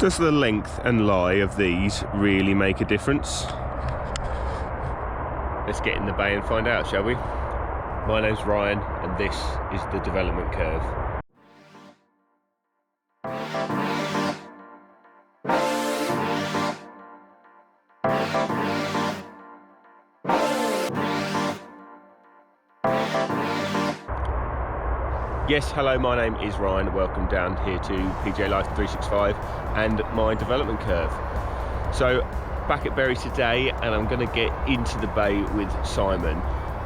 Does the length and lie of these really make a difference? Let's get in the bay and find out, shall we? My name's Ryan and this is the development curve. Yes, hello, my name is Ryan. Welcome down here to PGA Life 365 and my development curve. So, back at Bury today, and I'm going to get into the bay with Simon.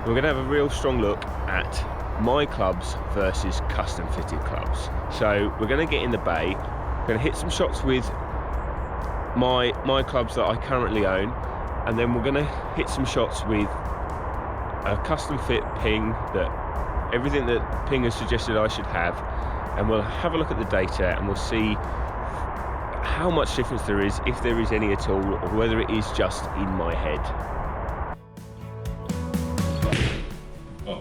We're going to have a real strong look at my clubs versus custom fitted clubs. So, we're going to get in the bay, we're going to hit some shots with my clubs that I currently own, and then we're going to hit some shots with a custom fit ping that everything that Ping has suggested I should have, and we'll have a look at the data and we'll see how much difference there is, if there is any at all, or whether it is just in my head. Oh,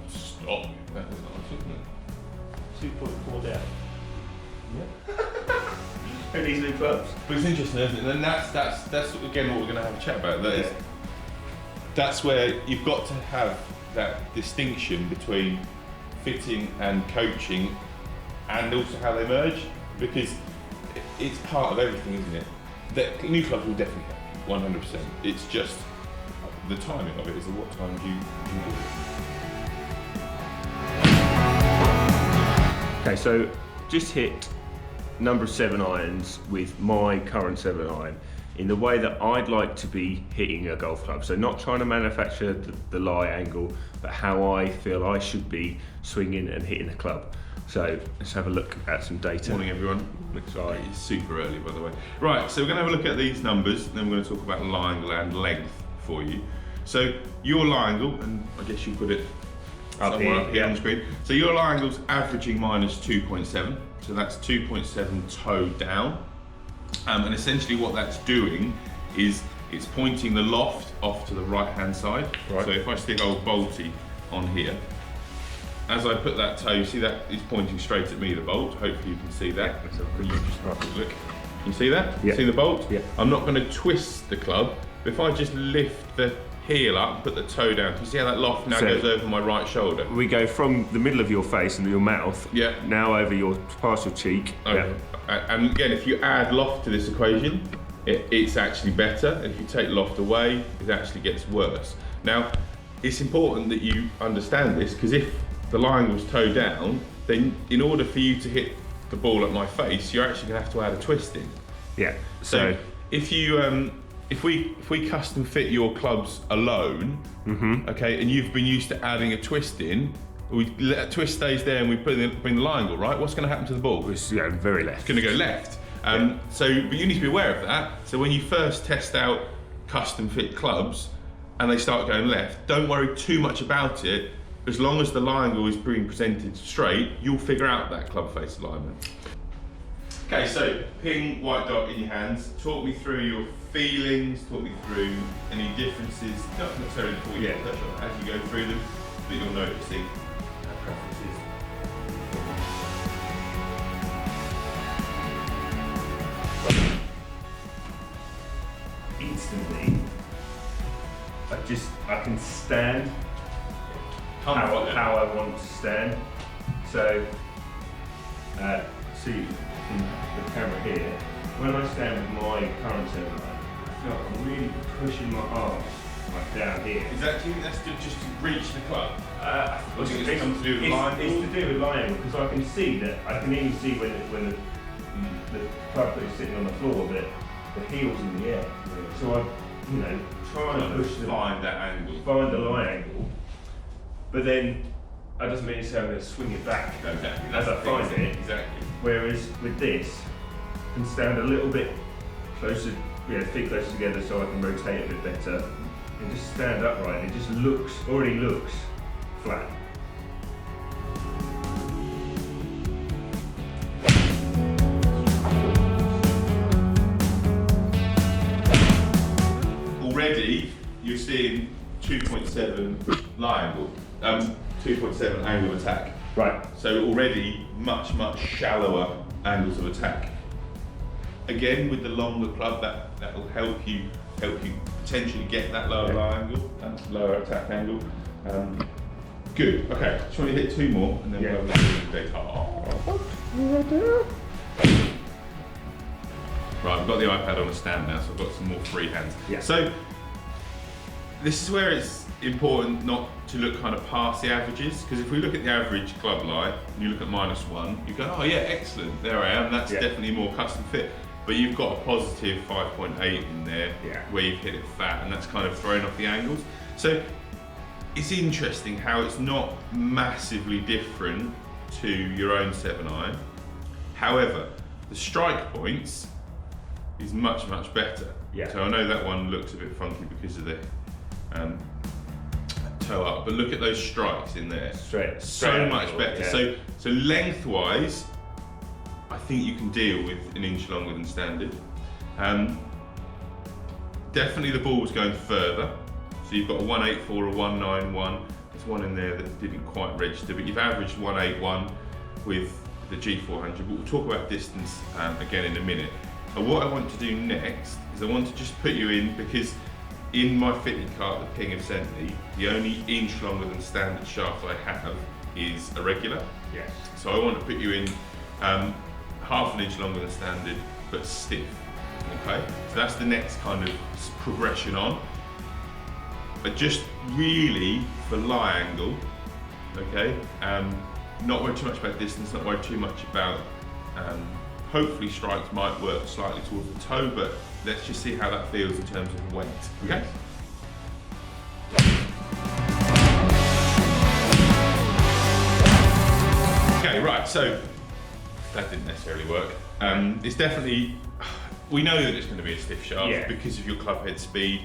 stop. That was nice, wasn't it? 2.4 down. Yeah. And these new clubs. But it's interesting, isn't it? And that's again what we're going to have a chat about. That's where you've got to have that distinction between fitting and coaching, and also how they merge, because it's part of everything, isn't it? The new clubs will definitely help, 100%. It's just the timing of it is at what time do you do it. Okay, so just hit number 7 irons with my current 7 iron in the way that I'd like to be hitting a golf club. So not trying to manufacture the lie angle, but how I feel I should be swinging and hitting the club. So let's have a look at some data. Morning everyone. It's super early, by the way. Right, so we're going to have a look at these numbers, and then we're going to talk about lie angle and length for you. So your lie angle, and I guess you put it up here on the screen. So your lie angle's averaging minus 2.7, so that's 2.7 toe down. And essentially what that's doing is it's pointing the loft off to the right hand side. Right. So if I stick old Bolty on here, as I put that toe, you see that is pointing straight at me, the bolt. Hopefully you can see that. Let's have a quick look. You see that? Yeah. See the bolt? Yeah. I'm not going to twist the club. But if I just lift the heel up, put the toe down, can you see how that loft now goes over my right shoulder? We go from the middle of your face and your mouth, now over your past your cheek. Okay. Yeah. And again, if you add loft to this equation, it's actually better. And if you take loft away, it actually gets worse. Now, it's important that you understand this, because if the lie angle's toe down, then in order for you to hit the ball at my face, you're actually going to have to add a twist in. Yeah. So if you if we custom fit your clubs alone, okay, and you've been used to adding a twist in, that twist stays there and we bring the lie angle, right? What's going to happen to the ball? It's very left. It's going to go left. So, but you need to be aware of that. So when you first test out custom fit clubs and they start going left, don't worry too much about it. As long as the lie angle is being presented straight, you'll figure out that club face alignment. Okay, so Ping, white dot in your hands. Talk me through your feelings, talk me through any differences, not necessarily before you get touch on, as you go through them, that you're noticing preferences. Instantly, I can stand how I want to stand. So, see in the camera here, when I stand with my current 7 iron, I feel like I'm really pushing my arms like down here. Is that that's just to reach the club? It's to do with lie angle? It's to do with lie angle, because I can see that, I can even see when the club that is sitting on the floor, that the heel's in the air. Yeah. So I, try and push find that angle. Find the lie angle, but then that doesn't mean I'm going to swing it back. No, exactly. As I find it. Exactly. Whereas with this, I can stand a little bit closer, feet closer together, so I can rotate a bit better, and just stand upright. It just already looks flat. Already, you're seeing 2.7 lie angle, 2.7 angle of attack. Right. So already much shallower angles of attack. again, with the longer club, that will help you potentially get that lower lie angle, lower attack angle. Good. Okay. Just want to hit 2 more, and then we'll have a big Right, I've got the iPad on a stand now, so I've got some more free hands. Yeah. So this is where it's important not to look kind of past the averages, because if we look at the average club lie and you look at -1, you go, oh yeah, excellent, there I am, that's definitely more custom fit. But you've got a positive 5.8 in there where you've hit it fat, and that's kind of thrown off the angles. So it's interesting how it's not massively different to your own 7-iron. However, the strike points is much, much better. Yeah. So I know that one looks a bit funky because of the toe up, but look at those strikes in there. So much better. Yeah. So lengthwise, I think you can deal with an inch longer than standard. Definitely the ball's going further. So you've got a 184, a 191. There's one in there that didn't quite register, but you've averaged 181 with the G400. But we'll talk about distance again in a minute. And what I want to do next is I want to just put you in, because in my fitting cart that Ping have sent me, the only inch longer than standard shaft I have is a regular. Yes. So I want to put you in half an inch longer than standard, but stiff. Okay. So that's the next kind of progression on. But just really for lie angle, okay. Not worry too much about distance. Not worry too much about. Hopefully strikes might work slightly towards the toe, but let's just see how that feels in terms of weight. Okay. Okay, right, so that didn't necessarily work. It's definitely, we know that it's going to be a stiff shaft because of your club head speed.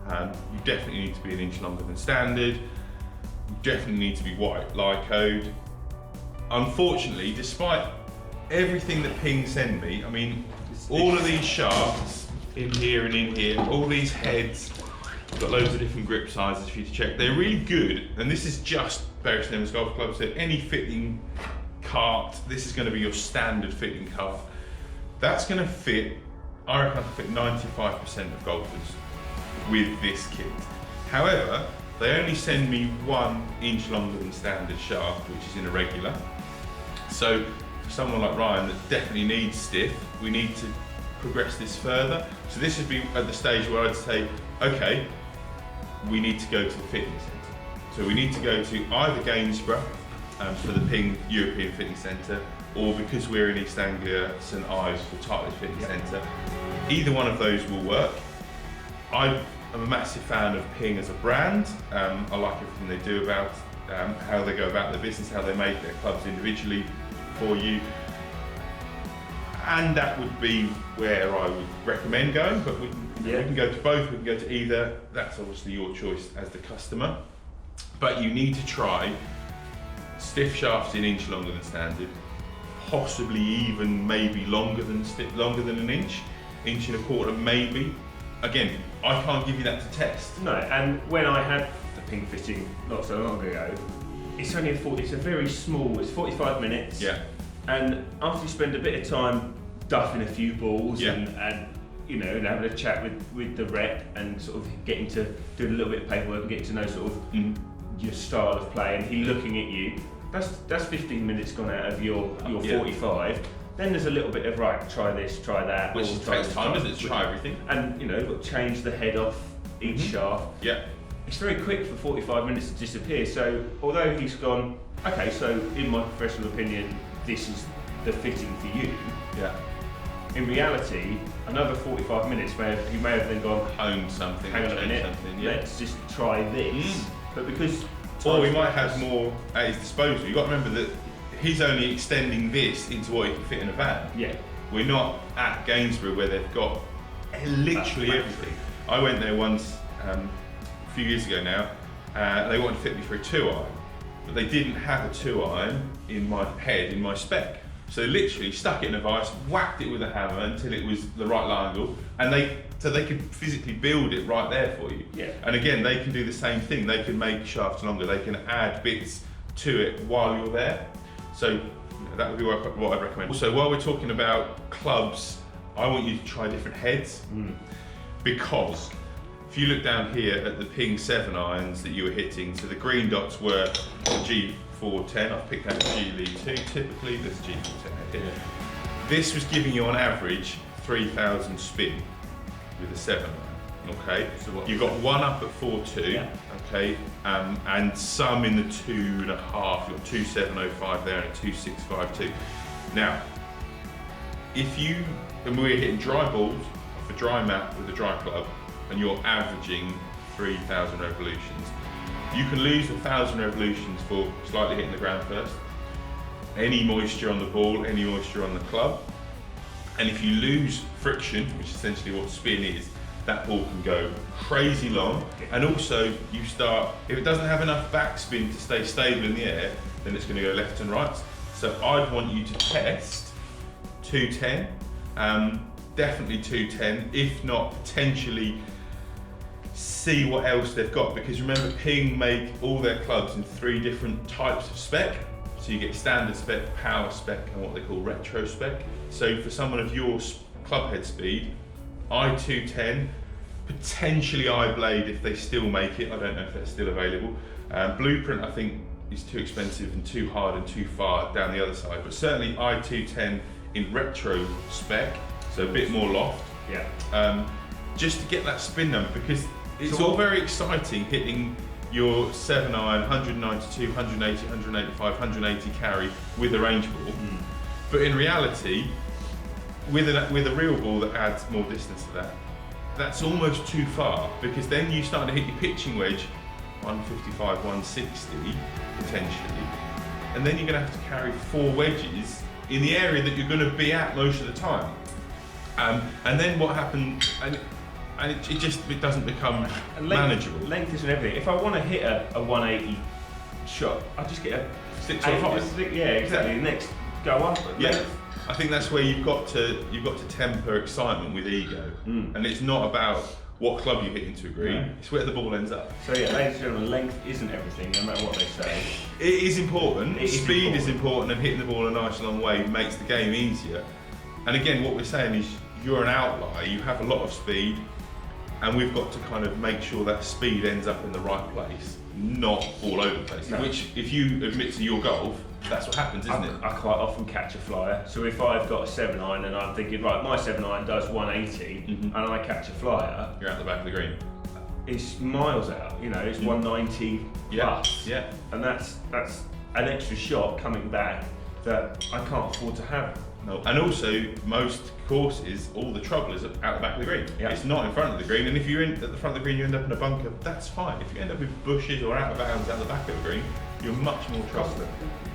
You definitely need to be an inch longer than standard. You definitely need to be white lie code. Unfortunately, despite everything that Ping send me, I mean, all of these shafts in here and in here, all these heads, got loads of different grip sizes for you to check. They're really good, and this is just Bury St Edmunds Golf Club, so any fitting cart, this is going to be your standard fitting cart. That's going to fit, I reckon I can fit 95% of golfers with this kit. However, they only send me 1 inch longer than standard shaft, which is in a regular. So for someone like Ryan that definitely needs stiff, we need to progress this further. So this would be at the stage where I'd say, okay, we need to go to the fitting centre. So we need to go to either Gainsborough for the Ping European Fitting Centre, or because we're in East Anglia, St Ives for Tartlett Fitting Centre. Either one of those will work. I'm a massive fan of Ping as a brand. I like everything they do about how they go about their business, how they make their clubs individually for you. And that would be where I would recommend going, but we can go to both, we can go to either. That's obviously your choice as the customer. But you need to try stiff shafts an inch longer than standard, possibly even maybe longer than an inch and a quarter maybe. Again, I can't give you that to test. No, and when I had the Ping fitting not so long ago, it's only it's a very small, it's 45 minutes. Yeah. And after you spend a bit of time duffing a few balls and you know, and having a chat with the rep and sort of getting to do a little bit of paperwork and getting to know sort of your style of play, and he looking at you, that's 15 minutes gone out of your 45. Then there's a little bit of, right, try this, try that. Which takes time, doesn't it, to try everything? And you know, you've got to change the head off each shaft. Yeah. It's very quick for 45 minutes to disappear. So although he's gone, okay, so in my professional opinion, this is the fitting for you. Yeah. In reality, another 45 minutes he may have then gone, honed something, hang on a minute, let's just try this. But because, or we might have more at his disposal. You've got to remember that he's only extending this into what he can fit in a van. Yeah. We're not at Gainsborough where they've got literally everything. I went there once a few years ago now. They wanted to fit me for a 2-iron, but they didn't have a 2-iron in my head, in my spec. So they literally stuck it in a vise, whacked it with a hammer until it was the right line angle, and they could physically build it right there for you. Yeah. And again, they can do the same thing. They can make shafts longer. They can add bits to it while you're there. So that would be what I'd recommend. Also, while we're talking about clubs I want you to try different heads, because if you look down here at the Ping 7 irons that you were hitting, so the green dots were the G410. I've picked out the G Lead 2. Typically, there's a G410 here. This was giving you on average 3,000 spin with a 7 iron. Okay, so you've got one up at 4.2. Okay, and some in the 2.5. You've got 2.705 there and a 2.652. Now, and we're hitting dry balls off a dry mat with a dry club, and you're averaging 3,000 revolutions. You can lose 1,000 revolutions for slightly hitting the ground first. Any moisture on the ball, any moisture on the club. And if you lose friction, which is essentially what spin is, that ball can go crazy long. And also, if it doesn't have enough backspin to stay stable in the air, then it's going to go left and right. So I'd want you to test 210, definitely 210, if not potentially see what else they've got, because remember, Ping make all their clubs in 3 different types of spec. So you get standard spec, power spec, and what they call retro spec. So for someone of your club head speed, I210, potentially iBlade if they still make it. I don't know if that's still available. Blueprint, I think, is too expensive and too hard and too far down the other side, but certainly I210 in retro spec, so a bit more loft. Just to get that spin number, because it's all very exciting hitting your 7 iron, 192, 180, 185, 180 carry with a range ball. But in reality, with a real ball that adds more distance to that, that's almost too far, because then you start to hit your pitching wedge 155, 160 potentially, and then you're going to have to carry 4 wedges in the area that you're going to be at most of the time. And then what happens, and it doesn't become manageable. Length isn't everything. If I want to hit a 180 shot, I just get a 6 or 5. Yeah, exactly. Next, go up. Yeah, I think that's where you've got to temper excitement with ego, and it's not about what club you hit into a green. It's where the ball ends up. So yeah, ladies and gentlemen, length isn't everything, no matter what they say. It is important. Speed is important, and hitting the ball a nice long way makes the game easier. And again, what we're saying is you're an outlier. You have a lot of speed, and we've got to kind of make sure that speed ends up in the right place, not all over the place. No. Which, if you admit to your golf, that's what happens, isn't it? I quite often catch a flyer. So if I've got a 7 iron and I'm thinking, right, my 7 iron does 180, and I catch a flyer, you're out the back of the green. It's miles out. You know, it's 190 plus. Yeah. And that's an extra shot coming back that I can't afford to have. No. And also, most courses, all the trouble is out the back of the green. Yeah. It's not in front of the green, and if you're at the front of the green, you end up in a bunker, that's fine. If you end up with bushes or out of bounds out the back of the green, you're much more trouble.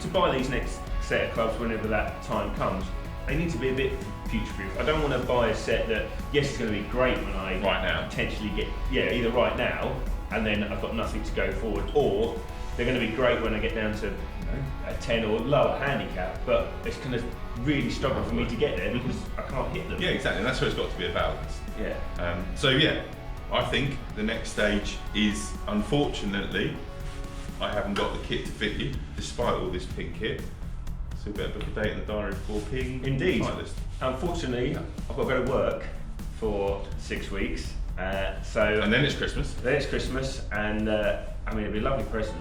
To buy these next set of clubs whenever that time comes, they need to be a bit future-proof. I don't want to buy a set that, yes, it's going to be great when I potentially get, either right now, and then I've got nothing to go forward, or they're going to be great when I get down to a 10 or lower handicap, but it's going to really struggle for me to get there because I can't hit them. Yeah, exactly, and that's where it's got to be a balance. Yeah. I think the next stage is, unfortunately, I haven't got the kit to fit you, despite all this Ping kit. So we better book a date in the diary for Ping. Indeed. Unfortunately, I've got to go to work for 6 weeks. And then it's Christmas. Then it's Christmas, and it'd be a lovely present,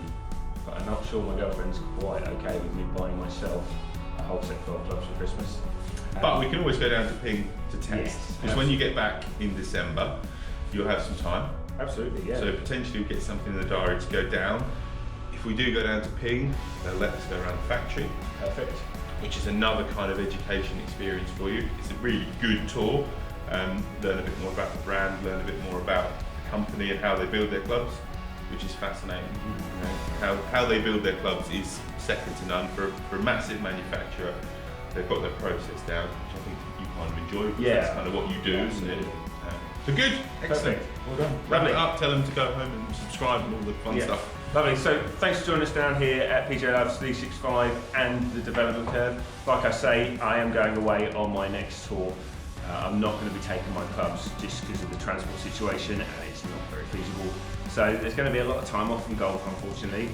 but I'm not sure my girlfriend's quite okay with me buying myself a whole set of golf clubs for Christmas. But we can always go down to Ping to test, because Yes, when you get back in December, you'll have some time. Absolutely, yeah. So potentially we'll get something in the diary to go down. If we do go down to Ping, they'll let us go around the factory. Perfect. Which is another kind of education experience for you. It's a really good tour. Learn a bit more about the brand, learn a bit more about the company and how they build their clubs, which is fascinating. You know, how they build their clubs is second to none for a massive manufacturer. They've got their process down, which I think you kind of enjoy, because that's kind of what you do, isn't it? So good, excellent. Perfect. Well done. Wrap it up, tell them to go home and subscribe and all the fun stuff. Lovely. So thanks for joining us down here at PGA Labs 365 and the Development Curve. Like I say, I am going away on my next tour. I'm not going to be taking my clubs just because of the transport situation, and it's not very feasible. So there's going to be a lot of time off from golf, unfortunately.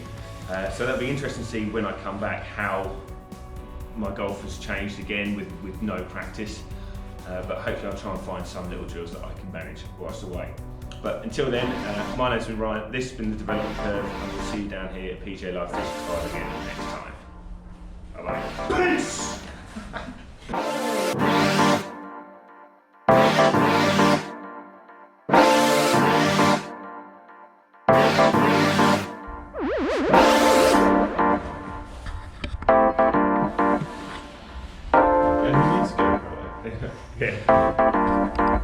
So that'll be interesting to see when I come back how my golf has changed again with no practice. but hopefully I'll try and find some little drills that I can manage whilst away. But until then, my name's been Ryan, this has been The Development Curve, and we'll see you down here at PGA Live 365 again next time. Bye-bye. Peace! Yeah, he needs to go. Yeah.